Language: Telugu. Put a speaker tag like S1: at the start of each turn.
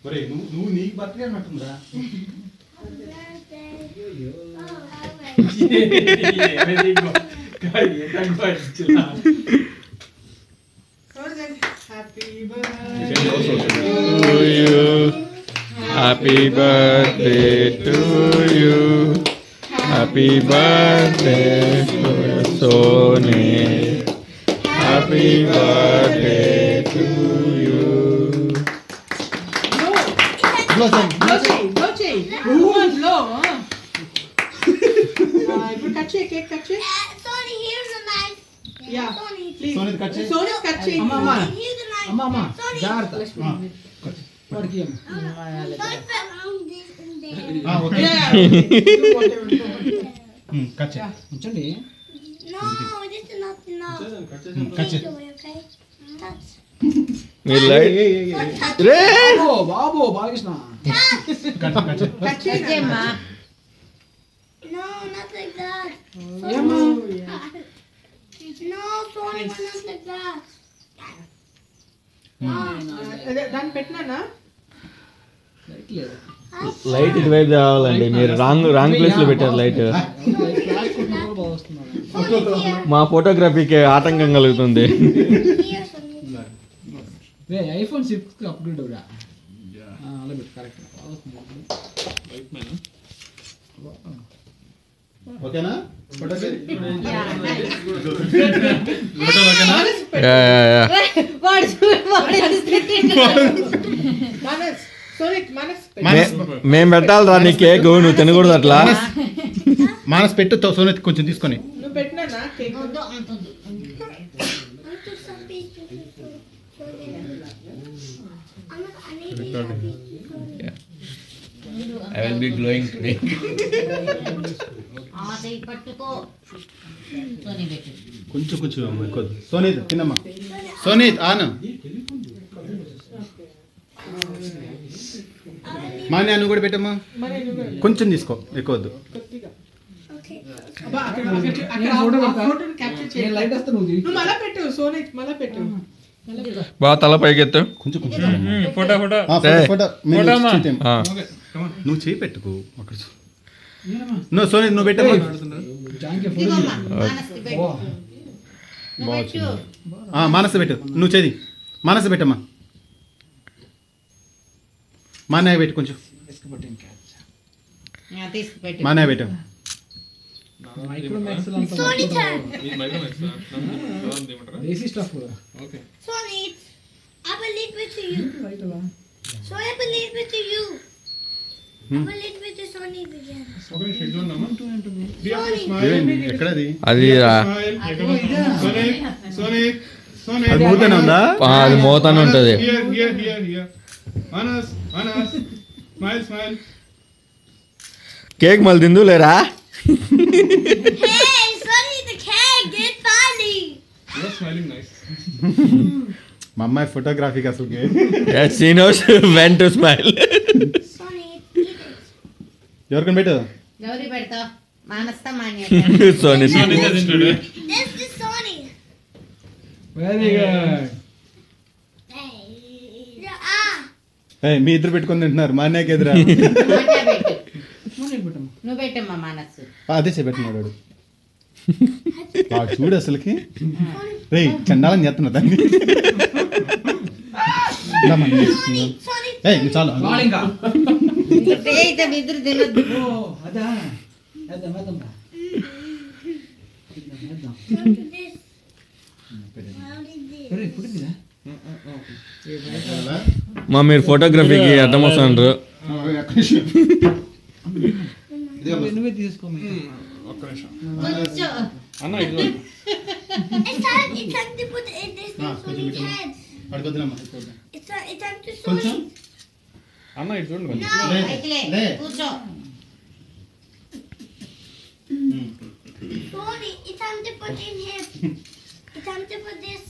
S1: ఒరే నువ్వు నీకు birthday అన్నట్టుందా?
S2: Happy birthday to you. Happy birthday to Sony. Happy birthday to you.
S3: Blow చేయి. Blow. ఇప్పుడు కట్ చేయి, కేక్ కట్ చేయి.
S4: Sony, here's a knife.
S3: Yeah.
S4: Sony.
S3: Please.
S1: Sony cut చేయి.
S3: సోనీ కట్ చేయి.
S4: Here's the knife.
S5: అమ్మా
S4: Sony.
S5: జాగ్రత్త
S4: Don't
S5: వాడికి
S4: put on this in there.
S1: Okay
S3: Yeah. Do whatever.
S1: Cut చేయి.
S5: ఉంచండి.
S4: No, this is not enough.
S1: Cut
S4: Take
S1: చేయి.
S4: away, okay? Touch.
S2: మీరు లైట్ రే
S5: బాబు బాలకృష్ణ
S1: కట్ చేయి.
S3: కట్ చేయి.
S4: No, not like that.
S5: ఏమ్మా
S4: No, Sony, not like that.
S3: అదే దాన్ని పెట్టినానా?
S5: లైట్ లేదు.
S2: లైట్ ఇటువైపు తేవాలండి. మీరు రాంగ్ ప్లేస్ లో పెట్టారు లైట్.
S5: ఫ్లాష్ కొట్టినా కూడా బాగా వస్తున్నారు.
S2: మా ఫోటోగ్రఫీకి ఆటంకం కలుగుతుంది.
S4: Here, Sony.
S5: Ray iPhone 6 upgrade కూడా అలా పెట్టు కరెక్ట్ బాగా వస్తుంది.
S1: ఓకేనా? ఫోటో చేయి.
S3: మనస్. సోనీ మనస్.
S2: మేము పెట్టాలిరా నీ కేక్, నువ్వు తినకూడదు అట్లా.
S1: మానస్ పెట్టు సోనీ కొంచెం తీసుకొని.
S3: నువ్వు పెట్టినానా cake?
S4: I took some pictures for Sony. I need to have pictures.
S2: I will be glowing today.
S6: పట్టుకో సోనీ పెట్టు.
S1: కొంచెం అమ్మ ఎక్కువ. సోనీ తిన్నమ్మా. సోనీ ఆను. మాన్యా నువ్వు కూడా పెట్టమ్మా.
S3: మరి నువ్వు
S1: కొంచెం తీసుకో, ఎక్కువ వద్దు.
S3: కొద్దిగా.
S4: Okay.
S3: అబ్బా, అక్కడ ఆ ఫోటోని క్యాప్చర్ చేయి.
S5: నేను లైట్ వస్తే నువ్వు
S3: నువ్వు మళ్ళా పెట్టు సోనీ, మళ్ళా పెట్టు.
S2: బాగా తల పైకెత్తు.
S1: కొంచెం
S7: ఫోటో
S1: ఫోటో
S2: ఆ.
S1: నువ్వు చేయి పెట్టుకో అక్కడ. నువ్వు సోనీ నువ్వు పెట్టమ్మా.
S5: జాంకి
S6: ఇదిగోమ్మా,
S5: ఫోటో
S6: మానస్కి పెట్టు. నువ్వు పెట్టు.
S1: మానస పెట్టు. నువ్వు చేది మానస పెట్టమ్మా. మాన్యాయ పెట్టు కొంచెం.
S5: ఎస్కబట్టి ఇంకా
S6: తీసుకు పెట్టు.
S1: మాన్యాయ పెట్టు.
S5: Micromax
S4: Sony turn.
S5: Desi stuff
S4: Sony, I will leave it to you.
S5: Right అలా
S4: So I will leave it to you. I will leave it to Sony again.
S1: ఏమైంది? ఎక్కడది?
S2: అది
S1: అది మూతనే ఉందా?
S2: అది మోతానే ఉంటది. కేక్ మళ్ళీ తిందు లేరా?
S4: Hey, Sony, the cake, get funny.
S1: మా అమ్మాయి ఫోటోగ్రఫీకి అసలుకి.
S2: She knows when to smile.
S4: Sony, eat it.
S1: ఎవరికైనా పెట్టు.
S6: గౌరీ పెడతావు. మానస్తా Manya.
S2: Sony.
S4: This is Sony.
S5: Very good.
S4: Yeah,
S1: మీ ఇద్దరు పెట్టుకొని తింటున్నారు. మాన్యాకి ఎదురా.
S6: మాన్య పెట్టు.
S5: నేను పెట్టమ్మా.
S6: నువ్వు పెట్టమ్మా మానస్.
S1: అదే చేపెట్టినాడు వాడు. వాడు చూడు అసలుకి. రే చండాలని చేస్తున్నా దాన్ని.
S4: Sony.
S1: ఏయ్ నువ్వు చాలు.
S5: వాళ్ళు ఇంకా
S6: అయితే మీ ఇద్దరు తినొద్దు.
S5: ఓ అదా వేద్దాం వేద్దాం వేద్దాం.
S4: Come to this. How did this?
S5: సరే ఇప్పుడు ఇదా
S2: మా మీరు ఫోటోగ్రఫీకి అడ్డం వస్తున్నారు.
S5: నువ్వే తీసుకో.
S6: కొంచెం
S4: It's time to put it in this Sony's head. It's time to Sony.
S7: అన్న ఇటు చూడండి కొంచెం.
S4: No.
S6: అయితేలే కూర్చో.
S4: Sony, it's time to put in him. It's time to put this.